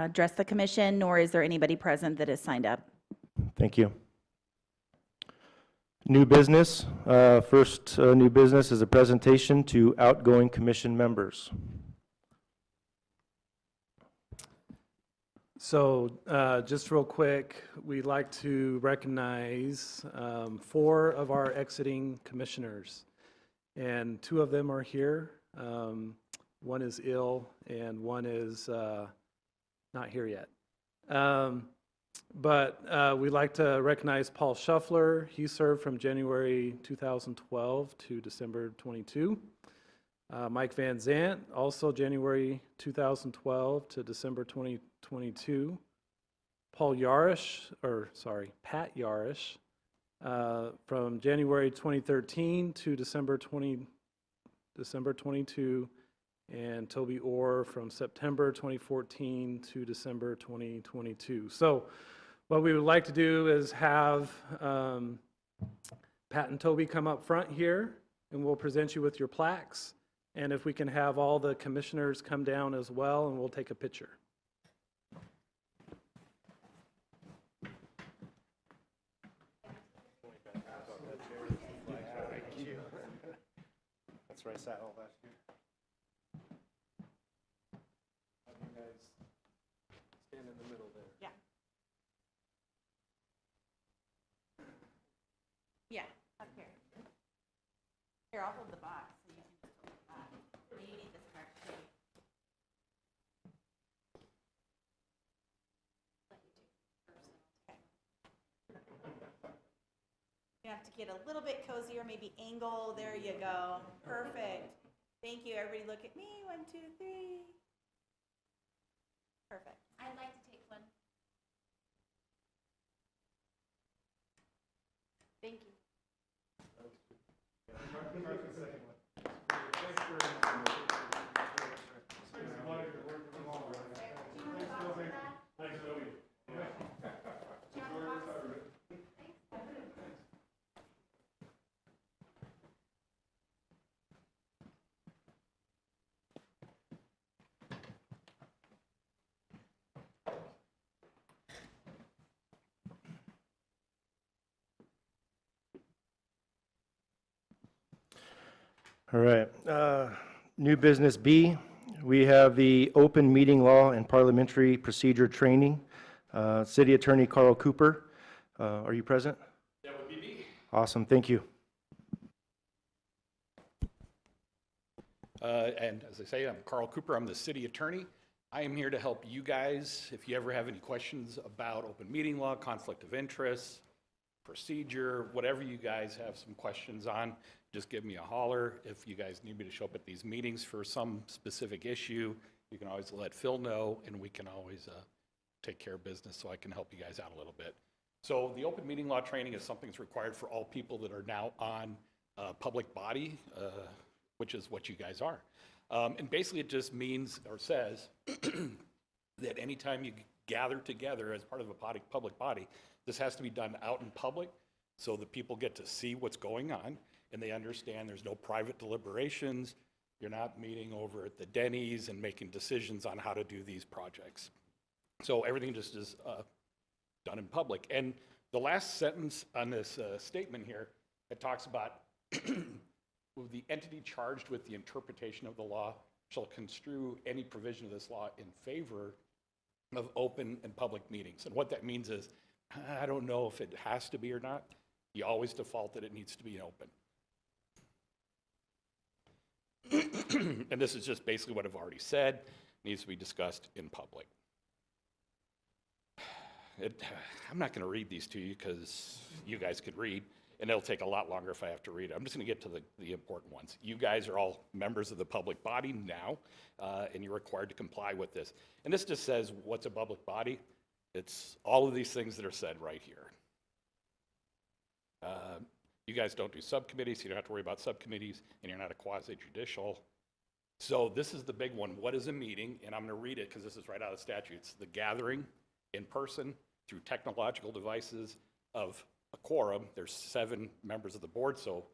address the commission, nor is there anybody present that is signed up. Thank you. New business. First new business is a presentation to outgoing commission members. So just real quick, we'd like to recognize 4 of our exiting commissioners, and 2 of them are here. One is ill and one is not here yet. But we'd like to recognize Paul Shuffler. He served from January 2012 to December 22. Mike Van Zant, also January 2012 to December 2022. Pat Yarish, from January 2013 to December 22, and Toby Orr from September 2014 to December 2022. So what we would like to do is have Pat and Toby come up front here, and we'll present you with your plaques. And if we can have all the commissioners come down as well, and we'll take a picture. That's where I sat all last year. You guys stand in the middle there. Yeah. Yeah, up here. Here, I'll hold the box. So you can just hold the box. You need this card too. You have to get a little bit cozier, maybe angle. There you go. Perfect. Thank you. Everybody look at me. 1, 2, 3. Perfect. I'd like to take one. Thank you. All right. New business B, we have the open meeting law and parliamentary procedure training. City Attorney Carl Cooper, are you present? That would be me. Awesome, thank you. And as I say, I'm Carl Cooper. I'm the city attorney. I am here to help you guys if you ever have any questions about open meeting law, conflict of interest, procedure, whatever you guys have some questions on, just give me a holler. If you guys need me to show up at these meetings for some specific issue, you can always let Phil know, and we can always take care of business so I can help you guys out a little bit. So the open meeting law training is something that's required for all people that are now on public body, which is what you guys are. And basically it just means or says that anytime you gather together as part of a public body, this has to be done out in public so that people get to see what's going on and they understand there's no private deliberations. You're not meeting over at the Denny's and making decisions on how to do these projects. So everything just is done in public. And the last sentence on this statement here, it talks about the entity charged with the interpretation of the law shall construe any provision of this law in favor of open and public meetings. And what that means is, I don't know if it has to be or not. You always default that it needs to be open. And this is just basically what I've already said. It needs to be discussed in public. I'm not going to read these to you because you guys could read, and it'll take a lot longer if I have to read it. I'm just going to get to the important ones. You guys are all members of the public body now, and you're required to comply with this. And this just says what's a public body. It's all of these things that are said right here. You guys don't do subcommittees, so you don't have to worry about subcommittees, and you're not a quasi-judicial. So this is the big one. What is a meeting? And I'm going to read it because this is right out of statutes. The gathering in person through technological devices of a quorum. There's 7 members of the board, so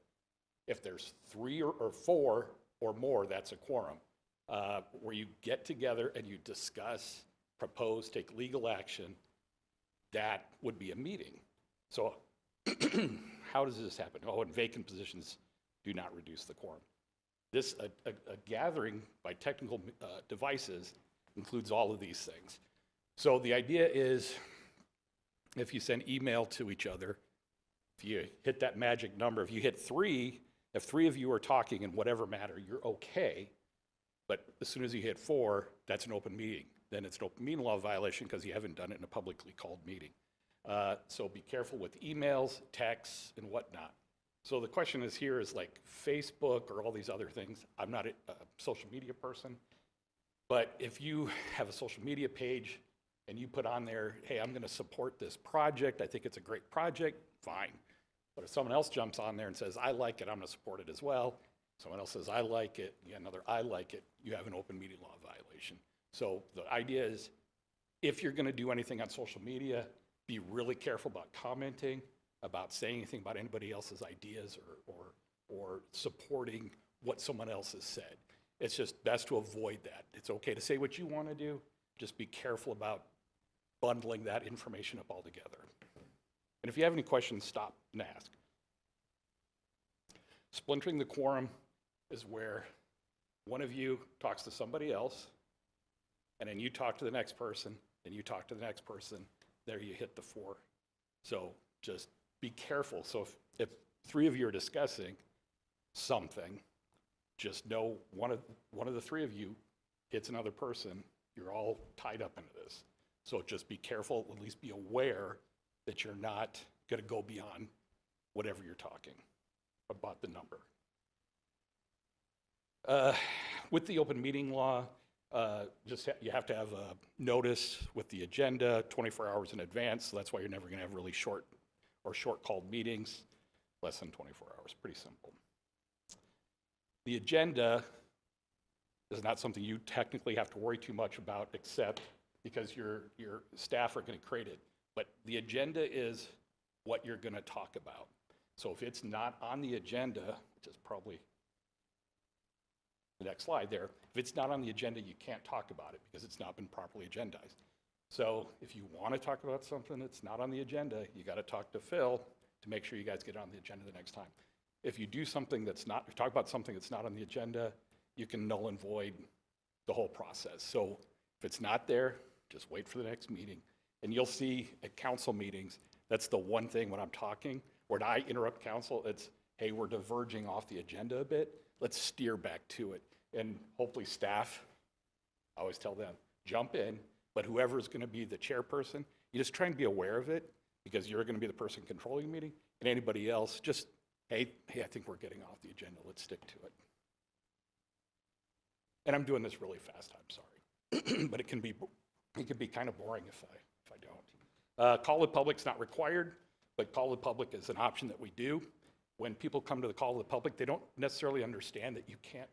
if there's 3 or 4 or more, that's a quorum, where you get together and you discuss propose, take legal action, that would be a meeting. So how does this happen? Oh, and vacant positions do not reduce the quorum. This, a gathering by technical devices includes all of these things. So the idea is, if you send email to each other, if you hit that magic number, if you hit 3, if 3 of you are talking in whatever matter, you're okay. But as soon as you hit 4, that's an open meeting. Then it's an open meeting law violation because you haven't done it in a publicly called meeting. So be careful with emails, texts, and whatnot. So the question is here is like Facebook or all these other things. I'm not a social media person, but if you have a social media page and you put on there, hey, I'm going to support this project, I think it's a great project, fine. But if someone else jumps on there and says, I like it, I'm going to support it as well, someone else says, I like it, you get another, I like it, you have an open meeting law violation. So the idea is, if you're going to do anything on social media, be really careful about commenting, about saying anything about anybody else's ideas or supporting what someone else has said. It's just best to avoid that. It's okay to say what you want to do, just be careful about bundling that information up all together. And if you have any questions, stop and ask. Splintering the quorum is where one of you talks to somebody else, and then you talk to the next person, and you talk to the next person. There you hit the 4. So just be careful. So if 3 of you are discussing something, just know one of the 3 of you hits another person, you're all tied up into this. So just be careful, at least be aware that you're not going to go beyond whatever you're talking about the number. With the open meeting law, you have to have a notice with the agenda 24 hours in advance. So that's why you're never going to have really short called meetings, less than 24 hours. Pretty simple. The agenda is not something you technically have to worry too much about, except because your staff are going to create it. But the agenda is what you're going to talk about. So if it's not on the agenda, which is probably the next slide there, if it's not on the agenda, you can't talk about it because it's not been properly agendized. So if you want to talk about something that's not on the agenda, you got to talk to Phil to make sure you guys get it on the agenda the next time. If you do something that's not, talk about something that's not on the agenda, you can null and void the whole process. So if it's not there, just wait for the next meeting. And you'll see at council meetings, that's the one thing when I'm talking, when I interrupt council, it's, hey, we're diverging off the agenda a bit. Let's steer back to it. And hopefully staff, I always tell them, jump in, but whoever is going to be the chairperson, you just try and be aware of it because you're going to be the person controlling the meeting, and anybody else, just, hey, I think we're getting off the agenda. Let's stick to it. And I'm doing this really fast, I'm sorry. But it can be kind of boring if I don't. Call the public's not required, but call the public is an option that we do. When people come to the call of the public, they don't necessarily understand that you can't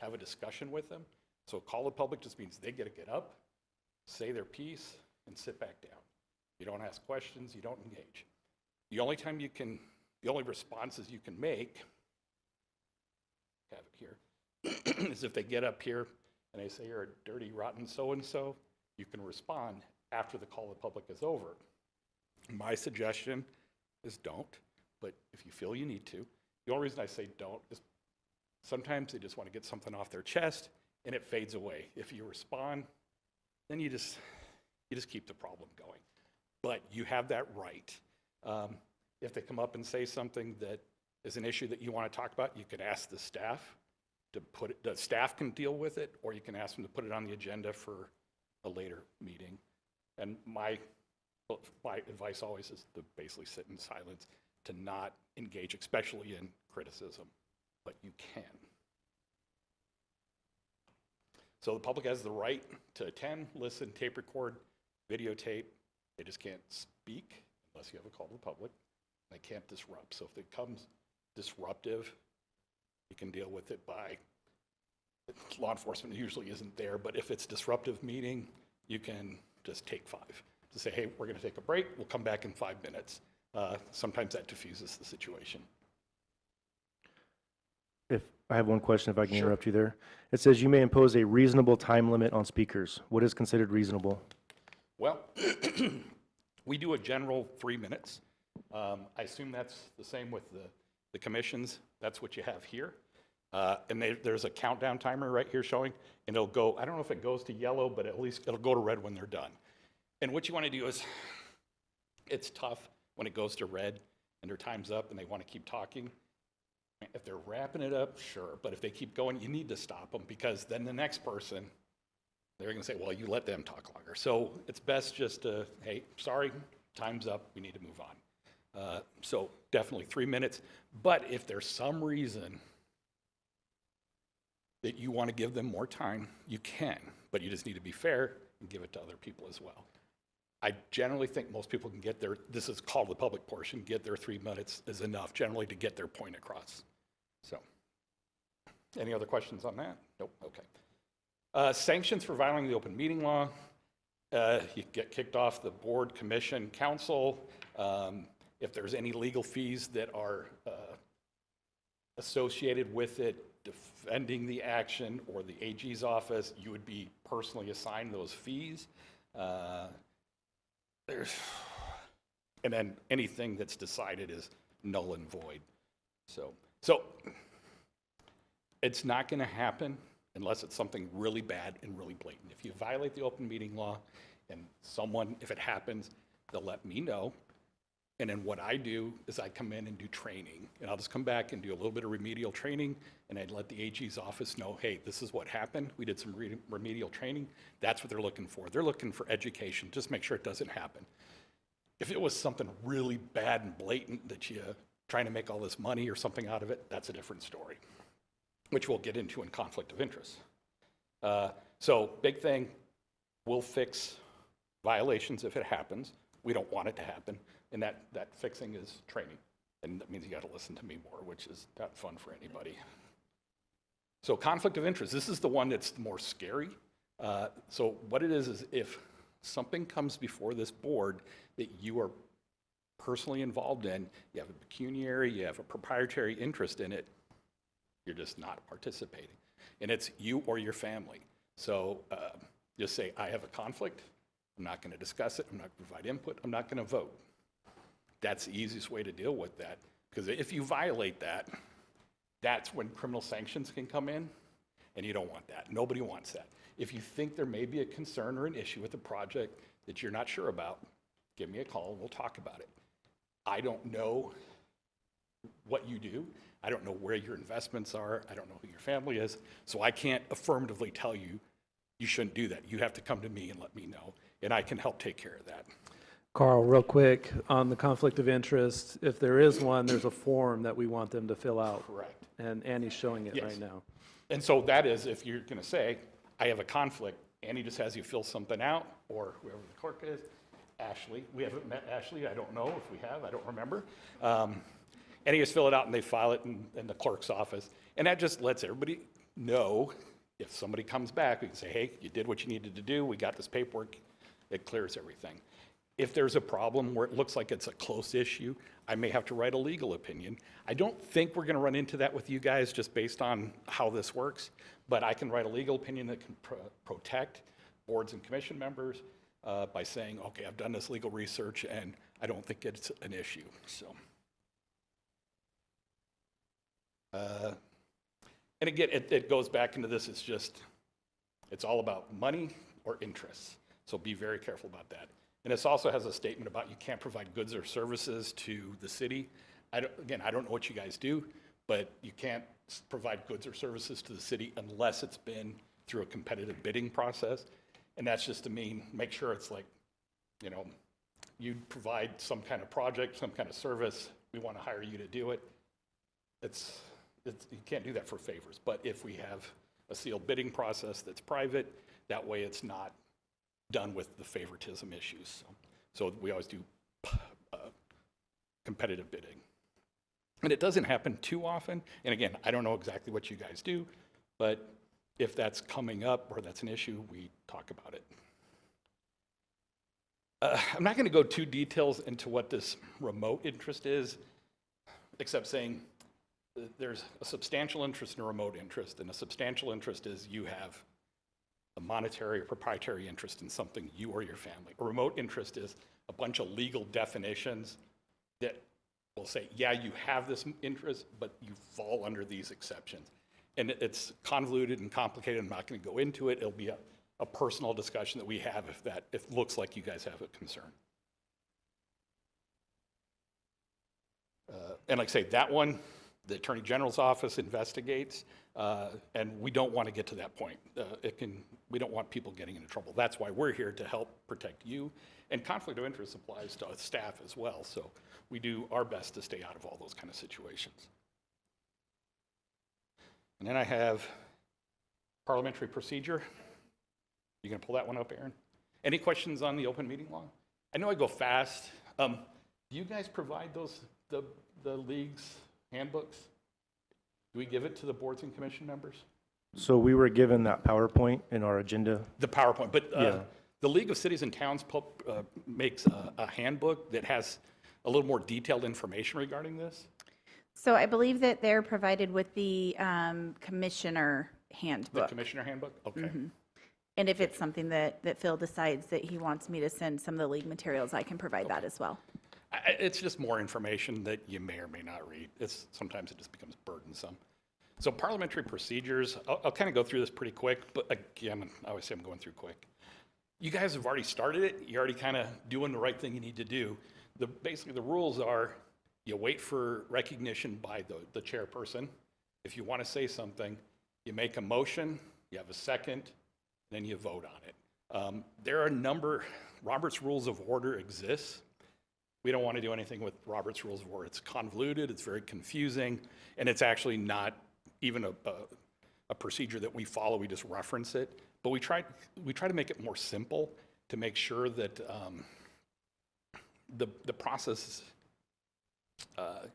have a discussion with them. So call the public just means they get to get up, say their piece, and sit back down. You don't ask questions, you don't engage. The only responses you can make, have it here, is if they get up here and they say you're a dirty, rotten so-and-so, you can respond after the call of the public is over. My suggestion is don't, but if you feel you need to, the only reason I say don't is sometimes they just want to get something off their chest and it fades away. If you respond, then you just keep the problem going. But you have that right. If they come up and say something that is an issue that you want to talk about, you can ask the staff to put it, the staff can deal with it, or you can ask them to put it on the agenda for a later meeting. And my advice always is to basically sit in silence, to not engage, especially in criticism, but you can. So the public has the right to attend, listen, tape record, videotape. They just can't speak unless you have a call to the public. They can't disrupt. So if it becomes disruptive, you can deal with it by, law enforcement usually isn't there, but if it's disruptive meeting, you can just take 5. To say, hey, we're going to take a break, we'll come back in 5 minutes. Sometimes that diffuses the situation. If I have one question, if I can Sure. interrupt you there. It says you may impose a reasonable time limit on speakers. What is considered reasonable? Well, we do a general 3 minutes. I assume that's the same with the commissions. That's what you have here. And there's a countdown timer right here showing, and it'll go, I don't know if it goes to yellow, but at least it'll go to red when they're done. And what you want to do is, it's tough when it goes to red and their time's up and they want to keep talking. If they're wrapping it up, sure, but if they keep going, you need to stop them, because then the next person, they're going to say, well, you let them talk longer. So it's best just to, hey, sorry, time's up, we need to move on. So definitely 3 minutes. But if there's some reason that you want to give them more time, you can, but you just need to be fair and give it to other people as well. I generally think most people can get their, this is called the public portion, get their 3 minutes is enough generally to get their point across. So, any other questions on that? Nope, okay. Sanctions for violating the open meeting law. You get kicked off the board, commission, council. If there's any legal fees that are associated with it, defending the action or the AG's office, you would be personally assigned those fees. And then anything that's decided is null and void. So it's not going to happen unless it's something really bad and really blatant. If you violate the open meeting law and someone, if it happens, they'll let me know. And then what I do is I come in and do training. And I'll just come back and do a little bit of remedial training, and I'd let the AG's office know, hey, this is what happened. We did some remedial training. That's what they're looking for. They're looking for education. Just make sure it doesn't happen. If it was something really bad and blatant that you're trying to make all this money or something out of it, that's a different story, which we'll get into in conflict of interest. So big thing, we'll fix violations if it happens. We don't want it to happen. And that fixing is training. And that means you got to listen to me more, which is not fun for anybody. So conflict of interest, this is the one that's more scary. So what it is if something comes before this board that you are personally involved in, you have a pecuniary, you have a proprietary interest in it, you're just not participating. And it's you or your family. So just say, I have a conflict. I'm not going to discuss it. I'm not going to provide input. I'm not going to vote. That's the easiest way to deal with that. Because if you violate that, that's when criminal sanctions can come in, and you don't want that. Nobody wants that. If you think there may be a concern or an issue with the project that you're not sure about, give me a call and we'll talk about it. I don't know what you do. I don't know where your investments are. I don't know who your family is. So I can't affirmatively tell you, you shouldn't do that. You have to come to me and let me know, and I can help take care of that. Carl, real quick, on the conflict of interest, if there is one, there's a form that we want them to fill out. Correct. And Annie's showing it Yes. right now. And so that is, if you're going to say, I have a conflict, Annie just has you fill something out, or whoever the clerk is, Ashley. We haven't met Ashley. I don't know if we have. I don't remember. Annie just fill it out, and they file it in the clerk's office. And that just lets everybody know, if somebody comes back, we can say, hey, you did what you needed to do. We got this paperwork. It clears everything. If there's a problem where it looks like it's a close issue, I may have to write a legal opinion. I don't think we're going to run into that with you guys just based on how this works, but I can write a legal opinion that can protect boards and commission members by saying, okay, I've done this legal research and I don't think it's an issue. So, and again, it goes back into this, it's all about money or interests. So be very careful about that. And this also has a statement about you can't provide goods or services to the city. I don't know what you guys do, but you can't provide goods or services to the city unless it's been through a competitive bidding process. And that's just to make sure it's like, you provide some kind of project, some kind of service, we want to hire you to do it. You can't do that for favors. But if we have a sealed bidding process that's private, that way it's not done with the favoritism issues. So we always do competitive bidding. And it doesn't happen too often. And again, I don't know exactly what you guys do, but if that's coming up or that's an issue, we talk about it. I'm not going to go too details into what this remote interest is, except saying there's a substantial interest and a remote interest. And a substantial interest is you have a monetary or proprietary interest in something you or your family. A remote interest is a bunch of legal definitions that will say, yeah, you have this interest, but you fall under these exceptions. And it's convoluted and complicated. I'm not going to go into it. It'll be a personal discussion that we have if it looks like you guys have a concern. And like I say, that one, the Attorney General's office investigates, and we don't want to get to that point. We don't want people getting into trouble. That's why we're here to help protect you. And conflict of interest applies to staff as well. So we do our best to stay out of all those kind of situations. And then I have parliamentary procedure. You gonna pull that one up, Aaron? Any questions on the open meeting law? I know I go fast. Do you guys provide the league's handbooks? Do we give it to the boards and commission members? So we were given that PowerPoint in our agenda. The PowerPoint, but Yeah. the League of Cities and Towns makes a handbook that has a little more detailed information regarding this. So I believe that they're provided with the commissioner The handbook. commissioner handbook? Okay. Mm-hmm. And if it's something that Phil decides that he wants me to send some of the league materials, I can provide that as well. It's just more information that you may or may not read. Sometimes it just becomes burdensome. So parliamentary procedures, I'll kind of go through this pretty quick, but again, I always say I'm going through quick. You guys have already started it. You're already kind of doing the right thing you need to do. Basically, the rules are you wait for recognition by the chairperson. If you want to say something, you make a motion, you have a second, then you vote on it. There are a number, Robert's Rules of Order exists. We don't want to do anything with Robert's Rules of Order. It's convoluted, it's very confusing, and it's actually not even a procedure that we follow, we just reference it. But we try to make it more simple to make sure that the process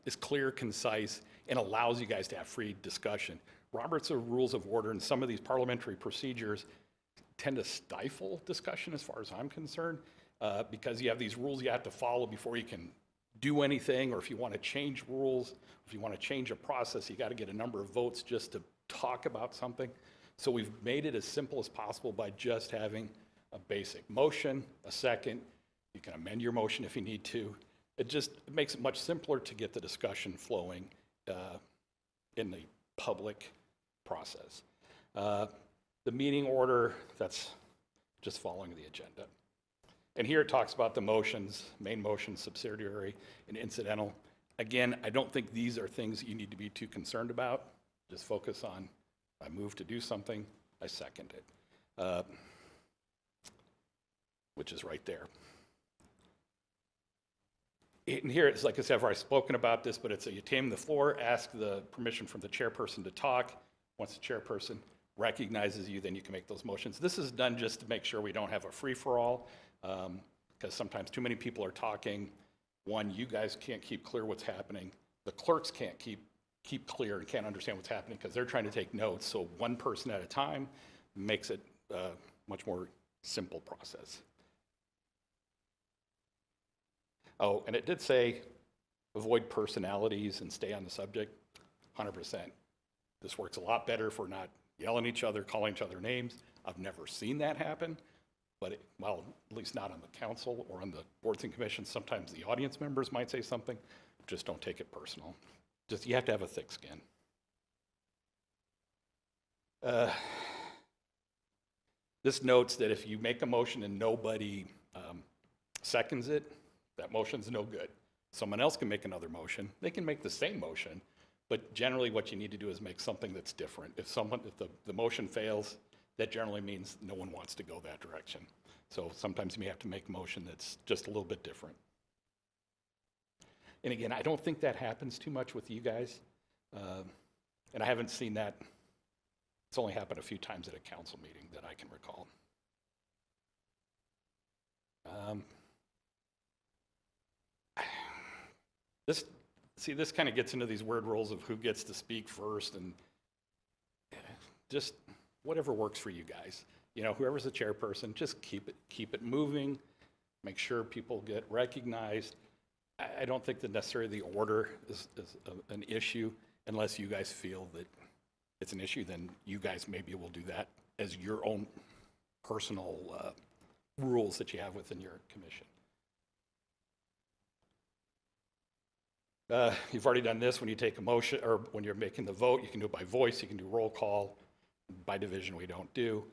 is clear, concise, and allows you guys to have free discussion. Robert's Rules of Order and some of these parliamentary procedures tend to stifle discussion as far as I'm concerned, because you have these rules you have to follow before you can do anything, or if you want to change rules, if you want to change a process, you got to get a number of votes just to talk about something. So we've made it as simple as possible by just having a basic motion, a second. You can amend your motion if you need to. It makes it much simpler to get the discussion flowing in the public process. The meeting order, that's just following the agenda. And here it talks about the motions, main motion, subsidiary, and incidental. Again, I don't think these are things you need to be too concerned about. Just focus on, I move to do something, I second it, which is right there. And here, it's like I said, I've already spoken about this, but it's you tame the floor, ask the permission from the chairperson to talk. Once the chairperson recognizes you, then you can make those motions. This is done just to make sure we don't have a free-for-all, because sometimes too many people are talking. One, you guys can't keep clear what's happening. The clerks can't keep clear and can't understand what's happening because they're trying to take notes. So one person at a time makes it a much more simple process. Oh, and it did say avoid personalities and stay on the subject, 100%. This works a lot better if we're not yelling at each other, calling each other names. I've never seen that happen, but well, at least not on the council or on the boards and commissions. Sometimes the audience members might say something. Just don't take it personal. Just, you have to have a thick skin. This notes that if you make a motion and nobody seconds it, that motion's no good. Someone else can make another motion. They can make the same motion, but generally what you need to do is make something that's different. If the motion fails, that generally means no one wants to go that direction. So sometimes you may have to make a motion that's just a little bit different. And again, I don't think that happens too much with you guys. And I haven't seen that. It's only happened a few times at a council meeting that I can recall. This kind of gets into these weird rules of who gets to speak first, and just whatever works for you guys. You know, whoever's the chairperson, just keep it moving. Make sure people get recognized. I don't think that necessarily the order is an issue unless you guys feel that it's an issue. Then you guys maybe will do that as your own personal rules that you have within your commission. You've already done this when you take a motion, or when you're making the vote. You can do it by voice, you can do roll call. By division, we don't do.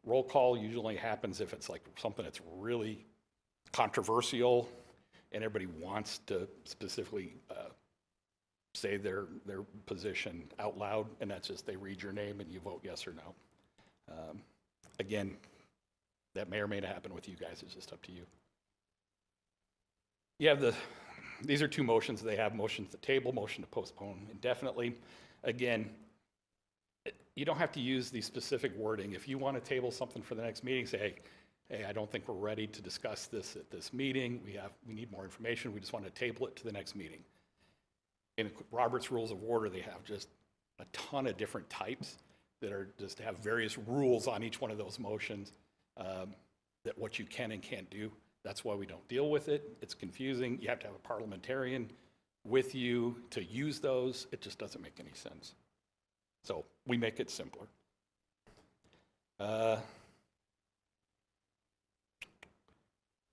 Roll call usually happens if it's like something that's really controversial and everybody wants to specifically say their position out loud, and that's just they read your name and you vote yes or no. Again, that may or may not happen with you guys. It's just up to you. You have these are two motions. They have motion to table, motion to postpone indefinitely. Again, you don't have to use the specific wording. If you want to table something for the next meeting, say, hey, I don't think we're ready to discuss this at this meeting. We need more information. We just want to table it to the next meeting. In Robert's Rules of Order, they have just a ton of different types that are just have various rules on each one of those motions that what you can and can't do. That's why we don't deal with it. It's confusing. You have to have a parliamentarian with you to use those. It just doesn't make any sense. So we make it simpler.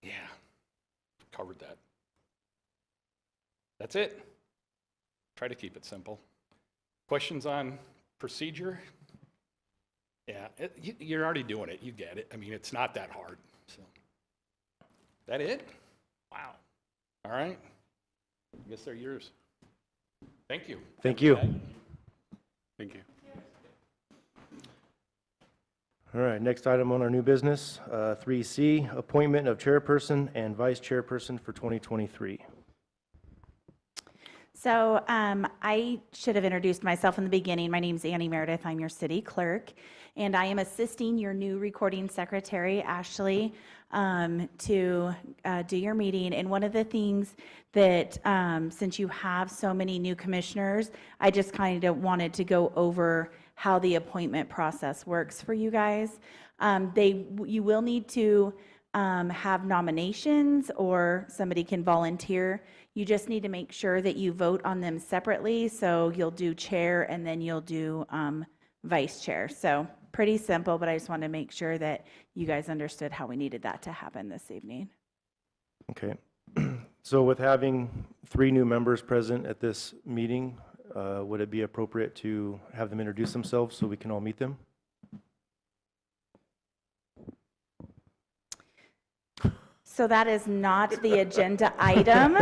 Yeah, covered that. That's it. Try to keep it simple. Questions on procedure? Yeah, you're already doing it. You get it. I mean, it's not that hard. So, that it? Wow. All right. I guess they're yours. Thank you. Thank you. Thank you. All right, next item on our new business, 3C, appointment of chairperson and vice chairperson for 2023. So I should have introduced myself in the beginning. My name's Annie Meredith. I'm your city clerk, and I am assisting your new recording secretary, Ashley, to do your meeting. And one of the things that, since you have so many new commissioners, I just kind of wanted to go over how the appointment process works for you guys. You will need to have nominations, or somebody can volunteer. You just need to make sure that you vote on them separately. So you'll do chair and then you'll do vice chair. So pretty simple, but I just wanted to make sure that you guys understood how we needed that to happen this evening. Okay. So with having 3 new members present at this meeting, would it be appropriate to have them introduce themselves so we can all meet them? So that is not the agenda item,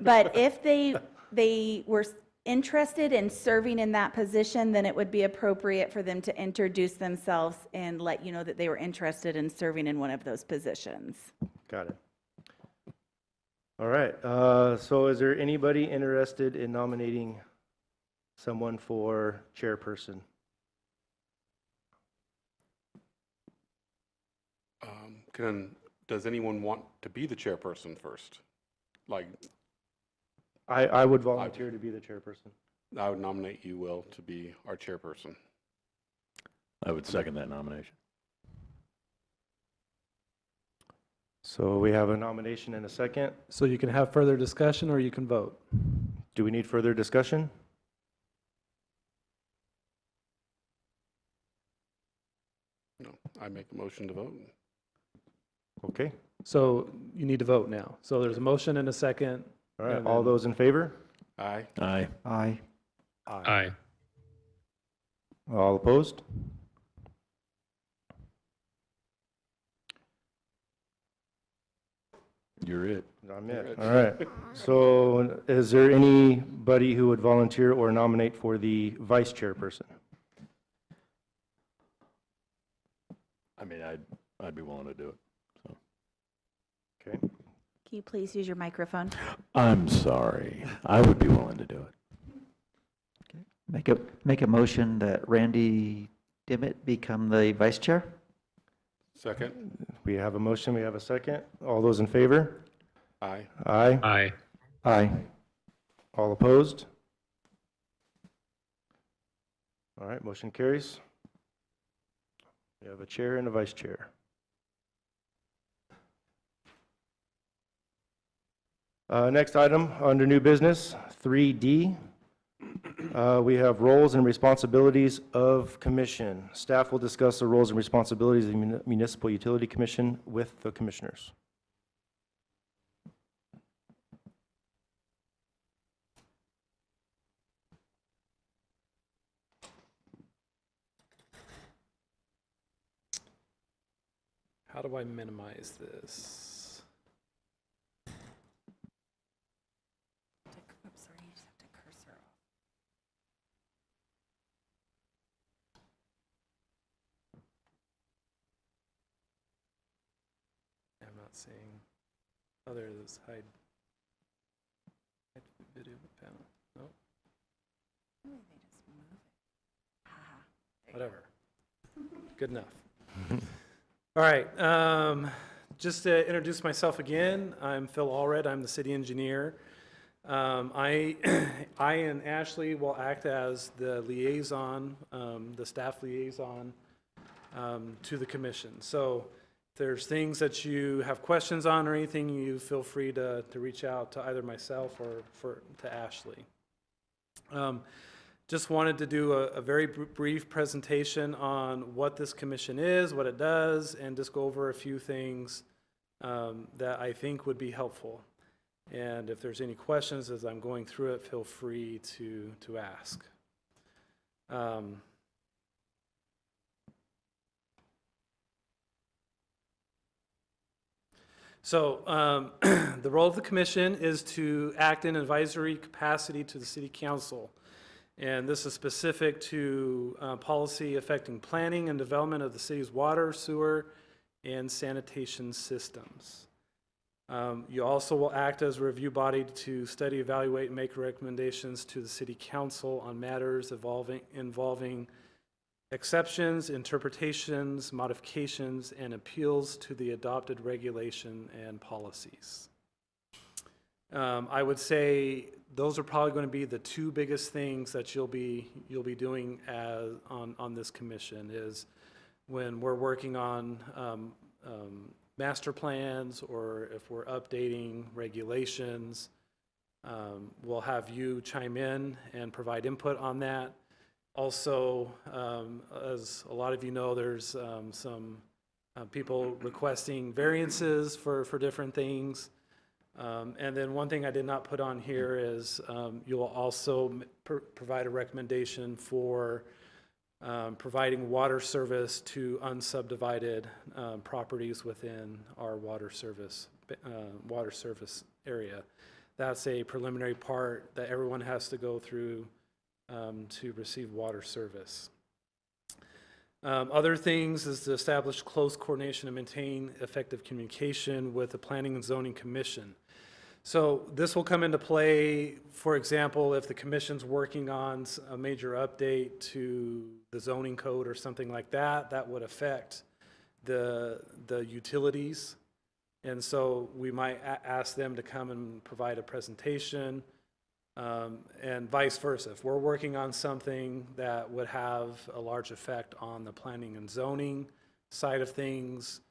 but if they were interested in serving in that position, then it would be appropriate for them to introduce themselves and let you know that they were interested in serving in one of those positions. Got it. All right. So is there anybody interested in nominating someone for chairperson? Does anyone want to be the chairperson first? Like, I would volunteer to be the chairperson. I would nominate you, Will, to be our chairperson. I would second that nomination. So we have a nomination and a second. So you can have further discussion or you can vote. Do we need further discussion? No, I make a motion to vote. Okay. So you need to vote now. So there's a motion and a second. All right. And All then- those in favor? Aye. Aye. Aye. Aye. All opposed? You're it. I'm it. All right. So is there anybody who would volunteer or nominate for the vice chairperson? I mean, I'd be willing to do it. So. Okay. Can you please use your microphone? I'm sorry. I would be willing to do it. Make a motion that Randy Dimmitt become the vice chair? Second. We have a motion. We have a second. All those in favor? Aye. Aye. Aye. Aye. All opposed? All right. Motion carries. We have a chair and a vice chair. Next item under new business, 3D, We have roles and responsibilities of commission. Staff will discuss the roles and responsibilities of the Municipal Utility Commission with the commissioners. How do I minimize this? Oops, sorry, you just have to cursor off. I'm not seeing. Oh, there it is. Hide video panel. No, Maybe they just move it. Haha. whatever. Good enough. All right. Just to introduce myself again, I'm Phil Allred. I'm the city engineer. I and Ashley will act as the liaison, the staff liaison to the commission. So if there's things that you have questions on or anything, you feel free to reach out to either myself or to Ashley. Just wanted to do a very brief presentation on what this commission is, what it does, and just go over a few things that I think would be helpful. And if there's any questions as I'm going through it, feel free to ask. So the role of the commission is to act in advisory capacity to the city council. And this is specific to policy affecting planning and development of the city's water, sewer, and sanitation systems. You also will act as a review body to study, evaluate, and make recommendations to the city council on matters involving exceptions, interpretations, modifications, and appeals to the adopted regulation and policies. I would say those are probably going to be the two biggest things that you'll be doing on this commission, is when we're working on master plans, or if we're updating regulations, we'll have you chime in and provide input on that. Also, as a lot of you know, there's some people requesting variances for different things. And then one thing I did not put on here is you will also provide a recommendation for providing water service to unsubdivided properties within our water service area. That's a preliminary part that everyone has to go through to receive water service. Other things is to establish close coordination and maintain effective communication with the Planning and Zoning Commission. So this will come into play, for example, if the commission's working on a major update to the zoning code or something like that, that would affect the utilities. And so we might ask them to come and provide a presentation, and vice versa. If we're working on something that would have a large effect on the planning and zoning side of things,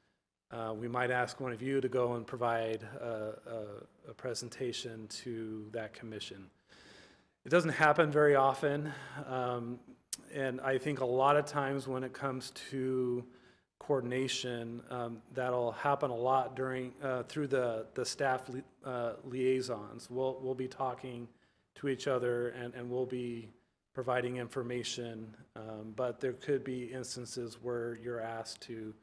we might ask one of you to go and provide a presentation to that commission. It doesn't happen very often, and I think a lot of times when it comes to coordination, that'll happen a lot through the staff liaisons. We'll be talking to each other, and we'll be providing information, but there could be instances where you're asked to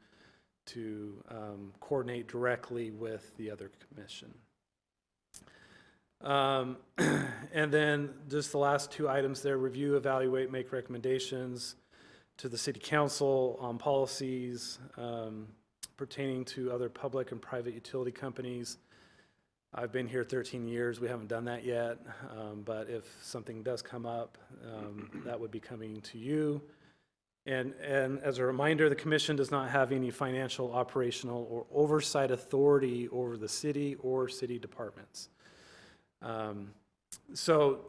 coordinate directly with the other commission. And then just the last two items there: review, evaluate, make recommendations to the city council on policies pertaining to other public and private utility companies. I've been here 13 years. We haven't done that yet, but if something does come up, that would be coming to you. And as a reminder, the commission does not have any financial, operational, or oversight authority over the city or city departments. So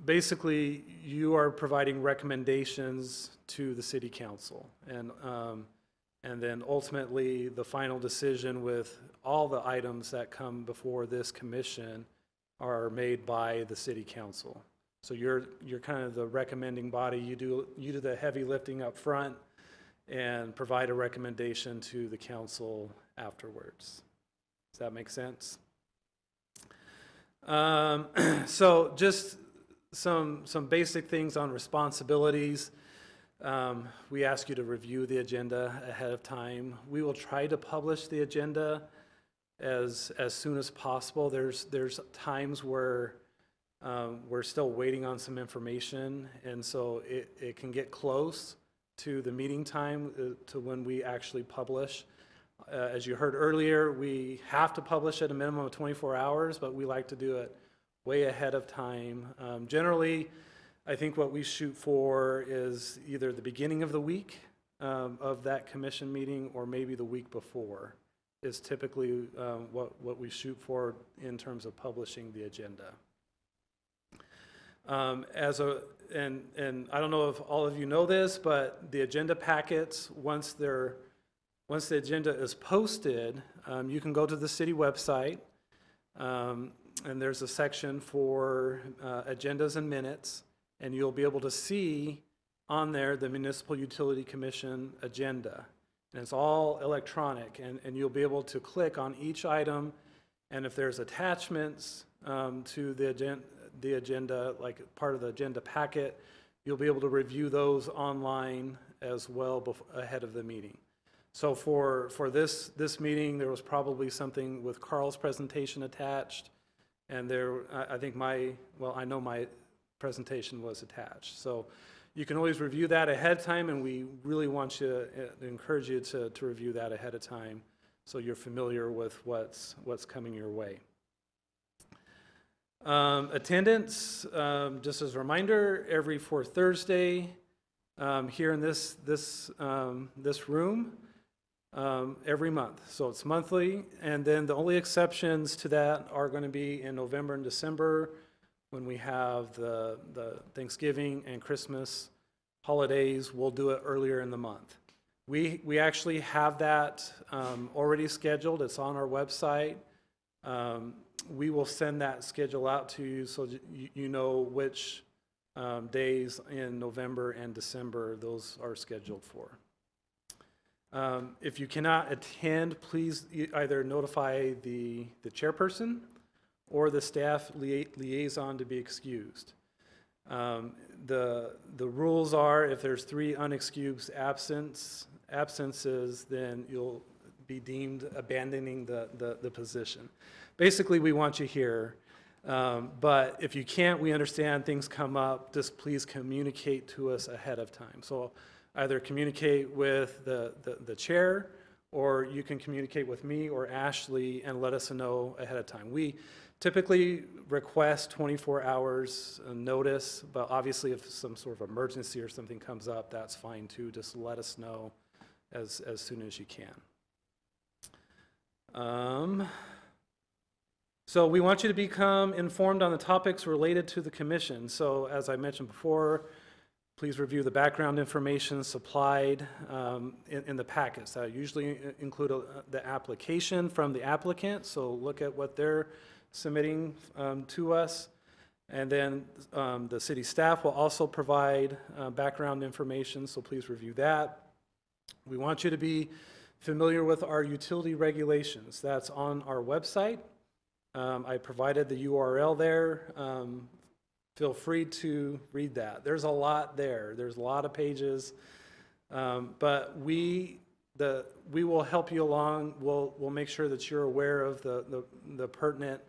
basically, you are providing recommendations to the city council, and then ultimately the final decision with all the items that come before this commission are made by the city council. So you're kind of the recommending body. You do the heavy lifting up front and provide a recommendation to the council afterwards. Does that make sense? So just some basic things on responsibilities. We ask you to review the agenda ahead of time. We will try to publish the agenda as soon as possible. There's times where we're still waiting on some information, and so it can get close to the meeting time to when we actually publish. As you heard earlier, we have to publish at a minimum of 24 hours, but we like to do it way ahead of time. Generally, I think what we shoot for is either the beginning of the week of that commission meeting, or maybe the week before is typically what we shoot for in terms of publishing the agenda. And I don't know if all of you know this, but the agenda packets, once the agenda is posted, you can go to the city website, and there's a section for agendas and minutes, and you'll be able to see on there the Municipal Utility Commission agenda. And it's all electronic, and you'll be able to click on each item, and if there's attachments to the agenda, like part of the agenda packet, you'll be able to review those online as well ahead of the meeting. So for this meeting, there was probably something with Carl's presentation attached, and I know my presentation was attached. So you can always review that ahead of time, and we really want to encourage you to review that ahead of time so you're familiar with what's coming your way. Attendance, just as a reminder, every fourth Thursday here in this room, every month. So it's monthly, and then the only exceptions to that are going to be in November and December when we have the Thanksgiving and Christmas holidays. We'll do it earlier in the month. We actually have that already scheduled. It's on our website. We will send that schedule out to you so that you know which days in November and December those are scheduled for. If you cannot attend, please either notify the chairperson or the staff liaison to be excused. The rules are, if there's 3 unexcused absences, then you'll be deemed abandoning the position. Basically, we want you here, but if you can't, we understand things come up. Just please communicate to us ahead of time. So either communicate with the chair, or you can communicate with me or Ashley and let us know ahead of time. We typically request 24 hours notice, but obviously if some sort of emergency or something comes up, that's fine too. Just let us know as soon as you can. So we want you to become informed on the topics related to the commission. So as I mentioned before, please review the background information supplied in the packets. That usually include the application from the applicant, so look at what they're submitting to us. And then the city staff will also provide background information, so please review that. We want you to be familiar with our utility regulations. That's on our website. I provided the URL there. Feel free to read that. There's a lot there. There's a lot of pages, but we will help you along. We'll make sure that you're aware of the pertinent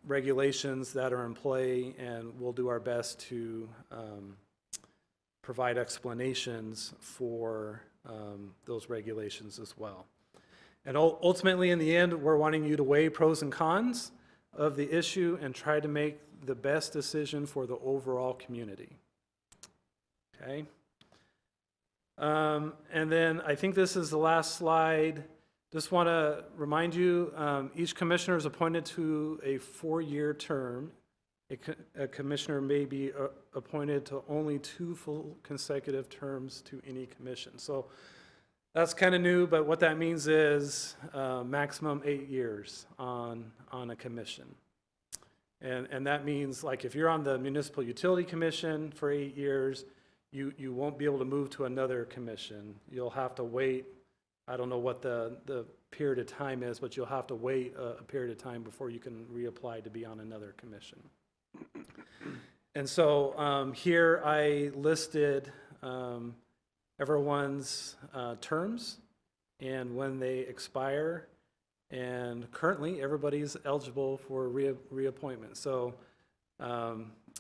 regulations that are in play, and we'll do our best to provide explanations for those regulations as well. And ultimately, in the end, we're wanting you to weigh pros and cons of the issue and try to make the best decision for the overall community. Okay? And then I think this is the last slide. Just want to remind you, each commissioner is appointed to a 4-year term. A commissioner may be appointed to only 2 full consecutive terms to any commission. So that's kind of new, but what that means is maximum 8 years on a commission. And that means, like, if you're on the Municipal Utility Commission for 8 years, you won't be able to move to another commission. You'll have to wait, I don't know what the period of time is, but you'll have to wait a period of time before you can reapply to be on another commission. And so here I listed everyone's terms and when they expire. And currently, everybody's eligible for reappointment. So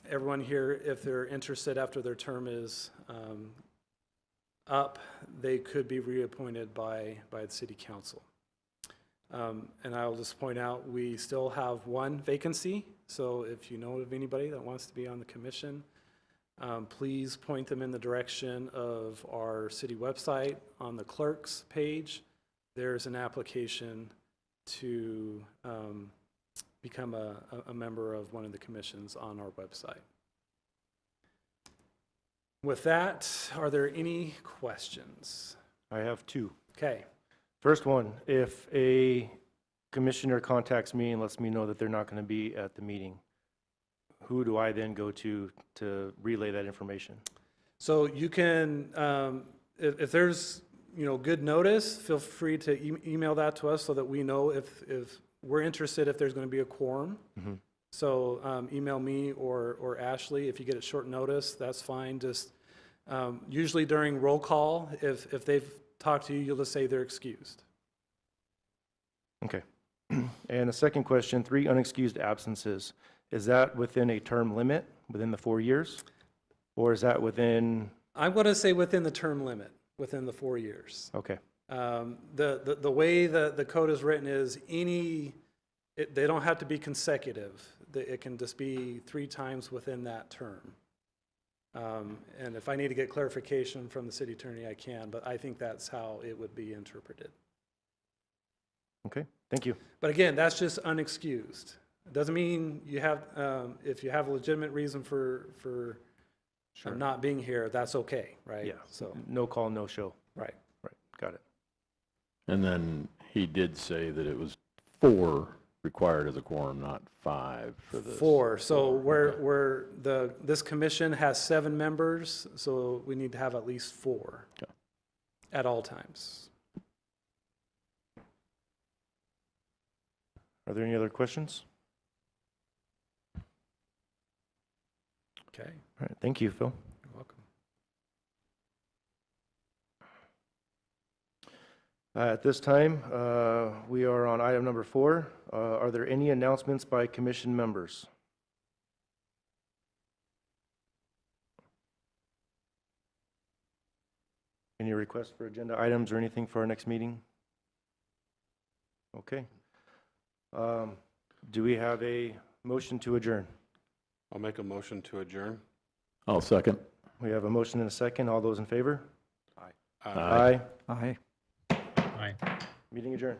everyone here, if they're interested after their term is up, they could be reappointed by the city council. And I'll just point out, we still have one vacancy. So if you know of anybody that wants to be on the commission, please point them in the direction of our city website. On the clerk's page, there's an application to become a member of one of the commissions on our website. With that, are there any questions? I have two. Okay. First one, if a commissioner contacts me and lets me know that they're not going to be at the meeting, who do I then go to relay that information? So you can, if there's good notice, feel free to email that to us so that we know if we're interested, if there's going to be a quorum. Mm-hmm. So email me or Ashley. If you get it short notice, that's fine. Just usually during roll call, if they've talked to you, you'll just say they're excused. Okay. And the second question, 3 unexcused absences. Is that within a term limit, within the 4 years? Or is that within? I'm going to say within the term limit, within the 4 years. Okay. The way the code is written is they don't have to be consecutive. It can just be 3 times within that term. And if I need to get clarification from the city attorney, I can, but I think that's how it would be interpreted. Okay, thank you. But again, that's just unexcused. It doesn't mean you have, if you have a legitimate reason for not being here, that's okay, right? Yeah, So, no call, no show. right. Right, got it. And then he did say that it was 4 required as a quorum, not 5 for this. 4. So Okay. this commission has 7 members, so we need to have at least 4 Okay. at all times. Are there any other questions? Okay, All right, thank you, Phil. you're welcome. At this time, we are on item number 4. Are there any announcements by commission members? Any requests for agenda items or anything for our next meeting? Okay. Do we have a motion to adjourn? I'll make a motion to adjourn. I'll second. We have a motion and a second. All those in favor? Aye. Aye. Aye. Meeting adjourned.